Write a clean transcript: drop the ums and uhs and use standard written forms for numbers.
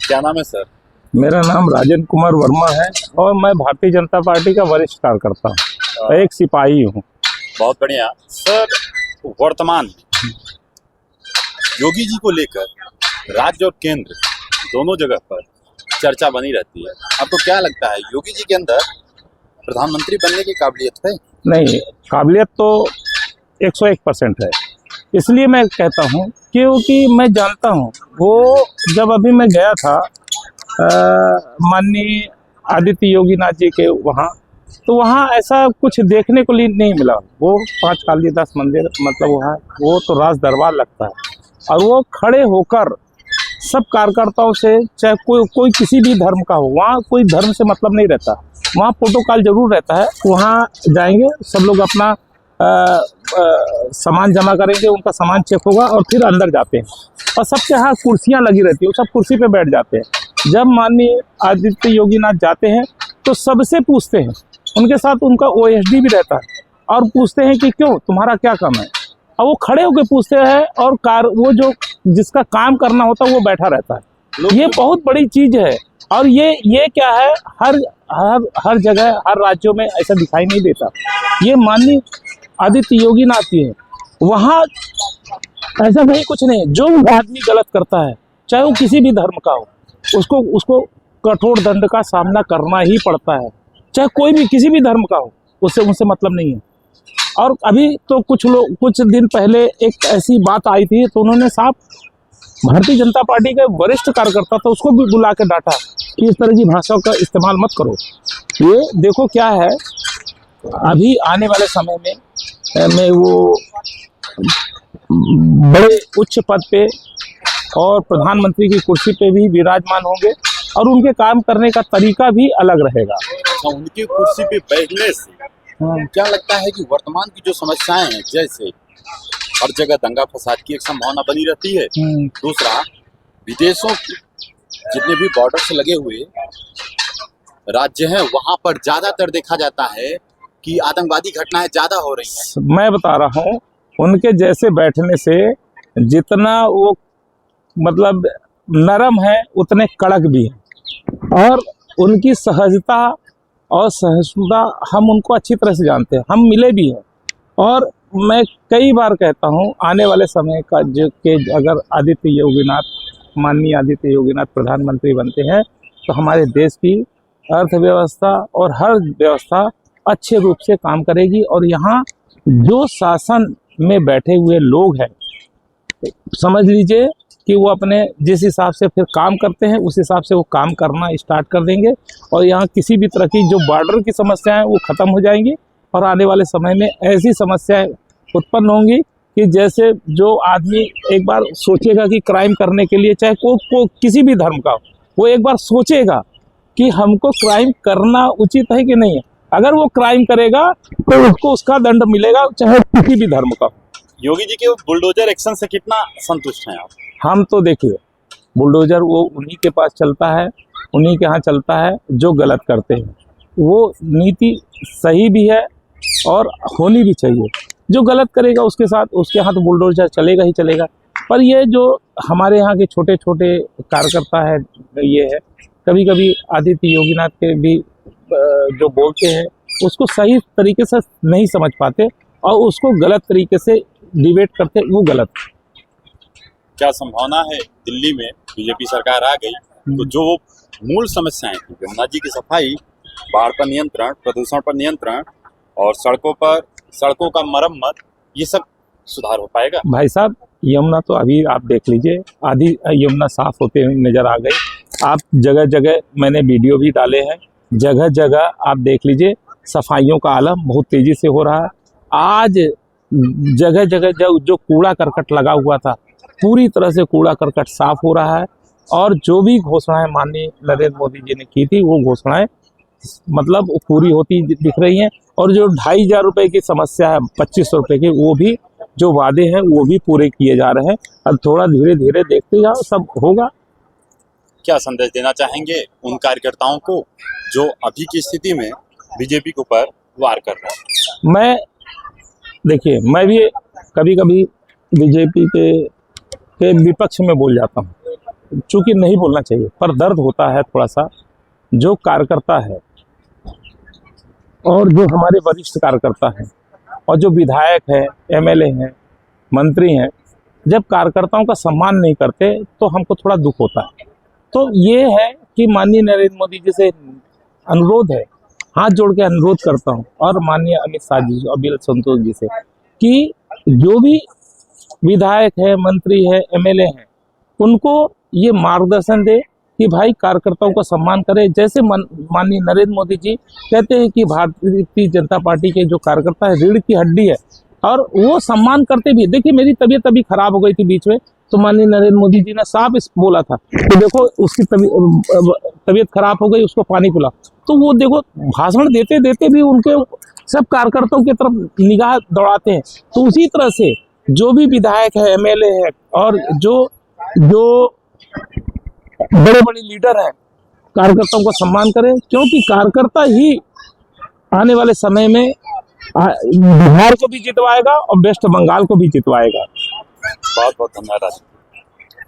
क्या नाम है सर? मेरा नाम राजेंद्र कुमार वर्मा है और मैं भारतीय जनता पार्टी का वरिष्ठ कार्यकर्ता हूँ, एक सिपाही हूँ। बहुत बढ़िया सर। वर्तमान में योगी जी को लेकर राज्य और केंद्र दोनों जगह पर चर्चा बनी रहती है। आपको क्या लगता है, योगी जी के अंदर प्रधानमंत्री बनने की काबिलियत है? नहीं, काबिलियत तो 101% है। इसलिए मैं कहता हूँ क्योंकि मैं जानता हूँ वो जब अभी मैं गया था माननीय आदित्य योगी नाथ जी के वहाँ, तो वहाँ ऐसा कुछ देखने को नहीं मिला। वो 5 कालिदास मंदिर मतलब वहाँ वो तो राज दरबार लगता है और वो खड़े होकर सब कार्यकर्ताओं से, चाहे कोई किसी भी धर्म का हो, वहाँ कोई धर्म से मतलब नहीं रहता, वहाँ प्रोटोकॉल जरूर रहता है। वहाँ जाएंगे सब लोग, अपना सामान जमा करेंगे, उनका सामान चेक होगा और फिर अंदर जाते हैं और सबके हाथ कुर्सियाँ लगी रहती है, वो सब कुर्सी पे बैठ जाते हैं। जब माननीय आदित्य योगी नाथ जाते हैं तो सबसे पूछते हैं, उनके साथ उनका ओएसडी भी रहता है और पूछते हैं कि क्यों, तुम्हारा क्या काम है, और वो खड़े होकर पूछते हैं और वो जो जिसका काम करना होता है वो बैठा रहता है। ये बहुत बड़ी चीज है और ये क्या है, हर जगह हर राज्यों में ऐसा दिखाई नहीं देता। ये माननीय आदित्य योगी नाथ जी है, वहाँ ऐसा नहीं, कुछ नहीं। जो आदमी गलत करता है, चाहे वो किसी भी धर्म का हो, उसको कठोर दंड का सामना करना ही पड़ता है, चाहे कोई भी किसी भी धर्म का हो, उनसे मतलब नहीं है। और अभी तो कुछ दिन पहले एक ऐसी बात आई थी, तो उन्होंने साहब भारतीय जनता पार्टी के वरिष्ठ कार्यकर्ता था, उसको भी बुला के डांटा कि इस तरह की भाषा का इस्तेमाल मत करो। ये देखो क्या है, अभी आने वाले समय में वो बड़े उच्च पद पे और प्रधानमंत्री की कुर्सी पे भी विराजमान होंगे और उनके काम करने का तरीका भी अलग रहेगा। उनकी कुर्सी पे बैठने से क्या लगता है कि वर्तमान की जो समस्याएं हैं, जैसे हर जगह दंगा फसाद की एक संभावना बनी रहती है, दूसरा विदेशों की जितने भी बॉर्डर से लगे हुए राज्य हैं वहां पर ज्यादातर देखा जाता है कि आतंकवादी घटनाएं ज्यादा हो रही हैं। मैं बता रहा हूँ, उनके जैसे बैठने से जितना वो मतलब नरम है उतने कड़क भी है और उनकी सहजता और सहिष्णुता हम उनको अच्छी तरह से जानते हैं, हम मिले भी हैं। और मैं कई बार कहता हूं, आने वाले समय का जो कि अगर माननीय आदित्य योगीनाथ प्रधानमंत्री बनते हैं तो हमारे देश की अर्थव्यवस्था और हर व्यवस्था अच्छे रूप से काम करेगी। और यहाँ जो शासन में बैठे हुए लोग हैं, समझ लीजिए कि वो अपने जिस हिसाब से फिर काम करते हैं उस हिसाब से वो काम करना स्टार्ट कर देंगे और यहाँ किसी भी तरह की जो बॉर्डर की समस्याएं वो खत्म हो जाएंगी। और आने वाले समय में ऐसी समस्याएं उत्पन्न होंगी कि जैसे जो आदमी एक बार सोचेगा कि क्राइम करने के लिए, चाहे को किसी भी धर्म का हो, वो एक बार सोचेगा कि हमको क्राइम करना उचित है कि नहीं है। अगर वो क्राइम करेगा तो उसको उसका दंड मिलेगा, चाहे किसी भी धर्म का हो। योगी जी के बुलडोजर एक्शन से कितना संतुष्ट हैं आप? हम तो देखिए, बुलडोजर वो उन्हीं के पास चलता है, उन्हीं के यहाँ चलता है जो गलत करते हैं। वो नीति सही भी है और होनी भी चाहिए। जो गलत करेगा उसके साथ उसके यहाँ तो बुलडोजर चलेगा ही चलेगा। पर ये जो हमारे यहाँ के छोटे छोटे कार्यकर्ता है, ये है कभी कभी आदित्य योगीनाथ के भी जो बोलते हैं उसको सही तरीके से नहीं समझ पाते और उसको गलत तरीके से डिबेट करते, वो गलत। क्या संभावना है दिल्ली में बीजेपी सरकार आ गई तो जो मूल समस्याएं थी, गंगा जी की सफाई, बाढ़ पर नियंत्रण, प्रदूषण पर नियंत्रण और सड़कों का मरम्मत, ये सब सुधार हो पाएगा? भाई साहब, यमुना तो अभी आप देख लीजिए, आधी यमुना साफ होते हुए नजर आ गई। आप जगह जगह मैंने वीडियो भी डाले हैं, जगह जगह आप देख लीजिए सफाइयों का आलम बहुत तेजी से हो रहा है। आज जगह जगह जो कूड़ा करकट लगा हुआ था, पूरी तरह से कूड़ा करकट साफ हो रहा है। और जो भी घोषणाएं माननीय नरेंद्र मोदी जी ने की थी, वो घोषणाएं मतलब पूरी होती दिख रही हैं। और जो 2500 रुपये की समस्या है, 2500 रुपये की, वो भी जो वादे हैं वो भी पूरे किए जा रहे हैं। अब थोड़ा धीरे धीरे देखते जाओ, सब होगा। क्या संदेश देना चाहेंगे उन कार्यकर्ताओं को जो अभी की स्थिति में बीजेपी के ऊपर वार कर रहे हैं? देखिए, मैं भी कभी कभी बीजेपी के विपक्ष में बोल जाता हूँ, चूंकि नहीं बोलना चाहिए, पर दर्द होता है थोड़ा सा। जो कार्यकर्ता है और जो हमारे वरिष्ठ कार्यकर्ता हैं और जो विधायक है, एमएलए हैं, मंत्री हैं, जब कार्यकर्ताओं का सम्मान नहीं करते तो हमको थोड़ा दुख होता है। तो ये है कि माननीय नरेंद्र मोदी जी से अनुरोध है, हाथ जोड़ के अनुरोध करता हूँ, और माननीय अमित शाह जी और बिल संतोष जी से, कि जो भी विधायक है, मंत्री है, एमएलए हैं, उनको ये मार्गदर्शन दे कि भाई कार्यकर्ताओं का सम्मान करें। जैसे माननीय नरेंद्र मोदी जी कहते हैं कि भारतीय जनता पार्टी के जो कार्यकर्ता है रीढ़ की हड्डी है, और वो सम्मान करते भी। देखिए मेरी तबीयत अभी खराब हो गई थी बीच में, तो माननीय नरेंद्र मोदी जी ने साफ इस बोला था कि देखो उसकी तबीयत खराब हो गई, उसको पानी पिला। तो वो देखो भाषण देते देते भी उनके सब कार्यकर्ताओं की तरफ निगाह दौड़ाते हैं। तो उसी तरह से जो भी विधायक है, एमएलए है, और जो बड़े बड़े लीडर हैं, कार्यकर्ताओं का सम्मान करें, क्योंकि कार्यकर्ता ही आने वाले समय में बिहार को भी जितवाएगा और वेस्ट बंगाल को भी जितवाएगा। बहुत बहुत धन्यवाद।